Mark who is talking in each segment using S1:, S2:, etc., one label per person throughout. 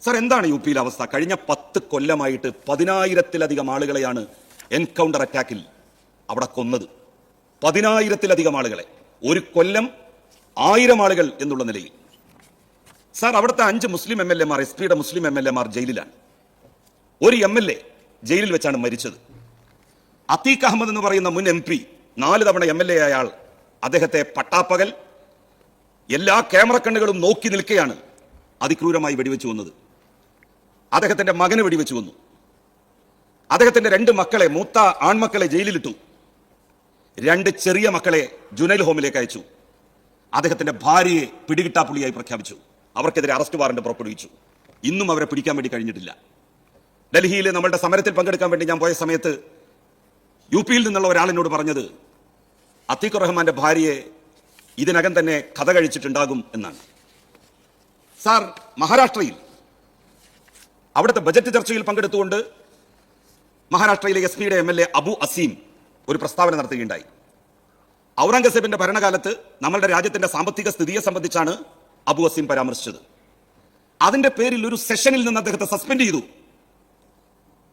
S1: Sir, എന്താണ് U പിയിലെ അവസ്ഥ? കഴിഞ്ഞ 10 കൊല്ലമായിട്ട് 10,000-ലധികം ആളുകളെയാണ് എൻകൗണ്ടർ അറ്റാക്കിൽ അവിടെ കൊന്നത്. 10,000-ലധികം ആളുകളെ, ഒരു കൊല്ലം 1000 ആളുകൾ എന്നുള്ള നിലയിൽ. സാർ, അവിടുത്തെ 5 മുസ്ലിം MLA മാർ, SP-യുടെ മുസ്ലിം MLA മാർ ജയിലിലാണ്. ഒരു MLA ജയിലിൽ വെച്ചാണ് മരിച്ചത്. അത്തീഖ് അഹമ്മദ് എന്ന് പറയുന്ന മുൻ MP, 4 തവണ MLA ആയ ആൾ, അദ്ദേഹത്തെ പട്ടാപ്പകൽ എല്ലാ ക്യാമറ കണ്ണുകളും നോക്കി നിൽക്കുകയാണ് അതിക്രൂരമായി വെടിവെച്ചു കൊന്നത്. അദ്ദേഹത്തിന്റെ മകന് വെടിവെച്ചു കൊന്നു. അദ്ദേഹത്തിന്റെ 2 മക്കളെ, മൂത്ത ആൺമക്കളെ ജയിലിലിട്ടു. 2 ചെറിയ മക്കളെ ജുനൈൽ ഹോമിലേക്ക് അയച്ചു. അദ്ദേഹത്തിന്റെ ഭാര്യയെ പിടികിട്ടാപ്പുള്ളിയായി പ്രഖ്യാപിച്ചു. അവർക്കെതിരെ അറസ്റ്റ് വാറന്റ് പുറപ്പെടുവിച്ചു. ഇന്നും അവരെ പിടിക്കാൻ വേണ്ടി കഴിഞ്ഞിട്ടില്ല. ഡൽഹിയിൽ നമ്മളുടെ സമരത്തിൽ പങ്കെടുക്കാൻ വേണ്ടി ഞാൻ പോയ സമയത്ത് യു പിയിൽ നിന്നുള്ള ഒരാളിനോട് പറഞ്ഞത് അത്തീഖ് റഹ്മാന്റെ ഭാര്യയെ ഇതിനകം തന്നെ കഥ കഴിച്ചിട്ടുണ്ടാകും എന്നാണ്. സാർ, മഹാരാഷ്ട്രയിൽ അവിടുത്തെ ബജറ്റ് ചർച്ചയിൽ പങ്കെടുത്തുകൊണ്ട് മഹാരാഷ്ട്രയിലെ SP-യുടെ MLA അബു അസീം ഒരു പ്രസ്താവന നടത്തുകയുണ്ടായി. ഔറംഗസേബിന്റെ ഭരണകാലത്ത് നമ്മളുടെ രാജ്യത്തിന്റെ സാമ്പത്തിക സ്ഥിതിയെ സംബന്ധിച്ചാണ് അബു അസീം പരാമർശിച്ചത്. അതിന്റെ പേരിൽ ഒരു സെഷനിൽ നിന്ന് അദ്ദേഹത്തെ സസ്പെൻഡ് ചെയ്തു.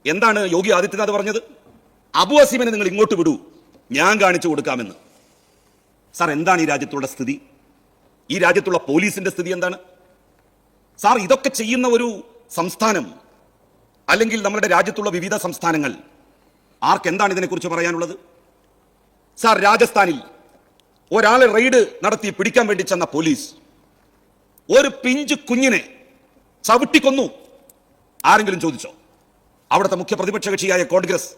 S1: എന്താണ് യോഗി ആദിത്യനാഥ് പറഞ്ഞത്? അബു അസീമിനെ നിങ്ങൾ ഇങ്ങോട്ട് വിടൂ, ഞാൻ കാണിച്ചു കൊടുക്കാമെന്ന്. സാർ, എന്താണ് ഈ രാജ്യത്തുള്ള സ്ഥിതി? ഈ രാജ്യത്തുള്ള പോലീസിന്റെ സ്ഥിതി എന്താണ്? സാർ, ഇതൊക്കെ ചെയ്യുന്ന ഒരു സംസ്ഥാനം, അല്ലെങ്കിൽ നമ്മുടെ രാജ്യത്തുള്ള വിവിധ സംസ്ഥാനങ്ങൾ, ആർക്കെന്താണ് ഇതിനെക്കുറിച്ച് പറയാനുള്ളത്? സാർ, രാജസ്ഥാനിൽ ഒരാളെ റെയ്ഡ് നടത്തി പിടിക്കാൻ വേണ്ടി ചെന്ന പോലീസ് ഒരു പിഞ്ചു കുഞ്ഞിനെ ചവിട്ടിക്കൊന്നു. ആരെങ്കിലും ചോദിച്ചോ? അവിടുത്തെ മുഖ്യ പ്രതിപക്ഷ കക്ഷിയായ കോൺഗ്രസ്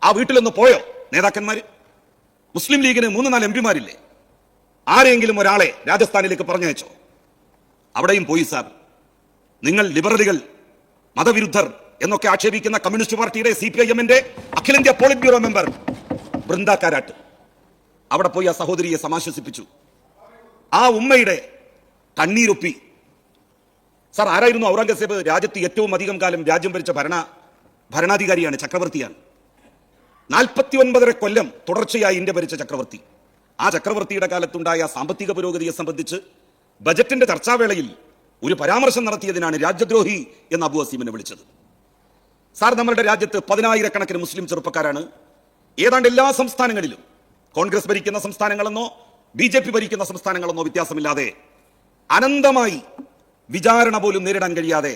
S1: ആ വീട്ടിലൊന്ന് പോയോ? നേതാക്കന്മാര്, മുസ്ലിം ലീഗിന് 3-4 MP-മാരില്ലേ? ആരെങ്കിലും ഒരാളെ രാജസ്ഥാനിലേക്ക് പറഞ്ഞയച്ചോ? അവിടെയും പോയി. സാർ, നിങ്ങൾ ലിബറലുകൾ, മതവിരുദ്ധർ എന്നൊക്കെ ആക്ഷേപിക്കുന്ന കമ്മ്യൂണിസ്റ്റ് പാർട്ടിയുടെ CPIM-ന്റെ അഖിലേന്ത്യാ polit bureau member Brinda Karat അവിടെ പോയി ആ സഹോദരിയെ സമാശ്വസിപ്പിച്ചു. ആ ഉമ്മയുടെ കണ്ണീരൊപ്പി. സാർ, ആരായിരുന്നു ഔറംഗസേബ്? രാജ്യത്ത് ഏറ്റവും അധികം കാലം രാജ്യം ഭരിച്ച ഭരണാധികാരിയാണ്, ചക്രവർത്തിയാണ്. 49.5 കൊല്ലം തുടർച്ചയായി ഇന്ത്യ ഭരിച്ച ചക്രവർത്തി. ആ ചക്രവർത്തിയുടെ കാലത്തുണ്ടായ സാമ്പത്തിക പുരോഗതിയെ സംബന്ധിച്ച് ബജറ്റിന്റെ ചർച്ചാവേളയിൽ ഒരു പരാമർശം നടത്തിയതിനാണ് രാജ്യദ്രോഹി എന്ന് അബു അസീമിനെ വിളിച്ചത്. സാർ, നമ്മളുടെ രാജ്യത്ത് 10,000-കണക്കിന് മുസ്ലിം ചെറുപ്പക്കാരാണ്. ഏതാണ്ട് എല്ലാ സംസ്ഥാനങ്ങളിലും, കോൺഗ്രസ് ഭരിക്കുന്ന സംസ്ഥാനങ്ങളെന്നോ BJP ഭരിക്കുന്ന സംസ്ഥാനങ്ങളെന്നോ വ്യത്യാസമില്ലാതെ അനന്തമായി വിചാരണ പോലും നേരിടാൻ കഴിയാതെ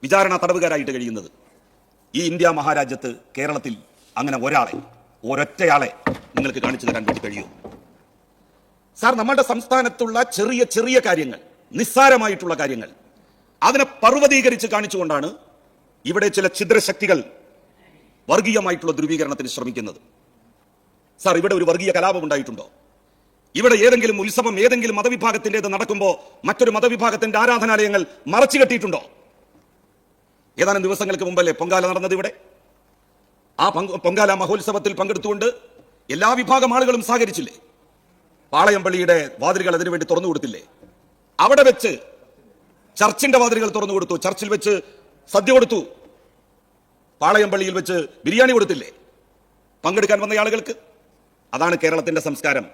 S1: വിചാരണ തടവുകാരായിട്ട് കഴിയുന്നത്. ഈ ഇന്ത്യ മഹാരാജ്യത്ത്, കേരളത്തിൽ അങ്ങനെ ഒരൊറ്റയാളെ നിങ്ങൾക്ക് കാണിച്ചു തരാൻ വേണ്ടി കഴിയൂ? സാർ, നമ്മുടെ സംസ്ഥാനത്തുള്ള ചെറിയ ചെറിയ കാര്യങ്ങൾ, നിസ്സാരമായിട്ടുള്ള കാര്യങ്ങൾ, അതിനെ പർവ്വതീകരിച്ച് കാണിച്ചുകൊണ്ടാണ് ഇവിടെ ചില ഛിദ്രശക്തികൾ വർഗീയമായിട്ടുള്ള ധ്രുവീകരണത്തിന് ശ്രമിക്കുന്നത്. സാർ, ഇവിടെ ഒരു വർഗീയ കലാപം ഉണ്ടായിട്ടുണ്ടോ? ഇവിടെ ഏതെങ്കിലും ഉത്സവം ഏതെങ്കിലും മതവിഭാഗത്തിൻ്റെത് നടക്കുമ്പോൾ മറ്റൊരു മതവിഭാഗത്തിന്റെ ആരാധനാലയങ്ങൾ മറച്ചു കെട്ടിയിട്ടുണ്ടോ? ഏതാനും ദിവസങ്ങൾക്ക് മുമ്പല്ലേ പൊങ്കാല നടന്നത് ഇവിടെ? ആ പൊങ്കാല മഹോത്സവത്തിൽ പങ്കെടുത്തുകൊണ്ട് എല്ലാ വിഭാഗം ആളുകളും സഹകരിച്ചില്ലേ? പാളയംപള്ളിയുടെ വാതിലുകൾ അതിനുവേണ്ടി തുറന്നു കൊടുത്തില്ലേ? അവിടെ വെച്ച് ചർച്ചിന്റെ വാതിലുകൾ തുറന്നു കൊടുത്തു, ചർച്ചിൽ വെച്ച് സദ്യ കൊടുത്തു, പാളയംപള്ളിയിൽ വെച്ച് ബിരിയാണി കൊടുത്തില്ലേ പങ്കെടുക്കാൻ വന്ന ആളുകൾക്ക്? അതാണ് കേരളത്തിന്റെ സംസ്കാരം.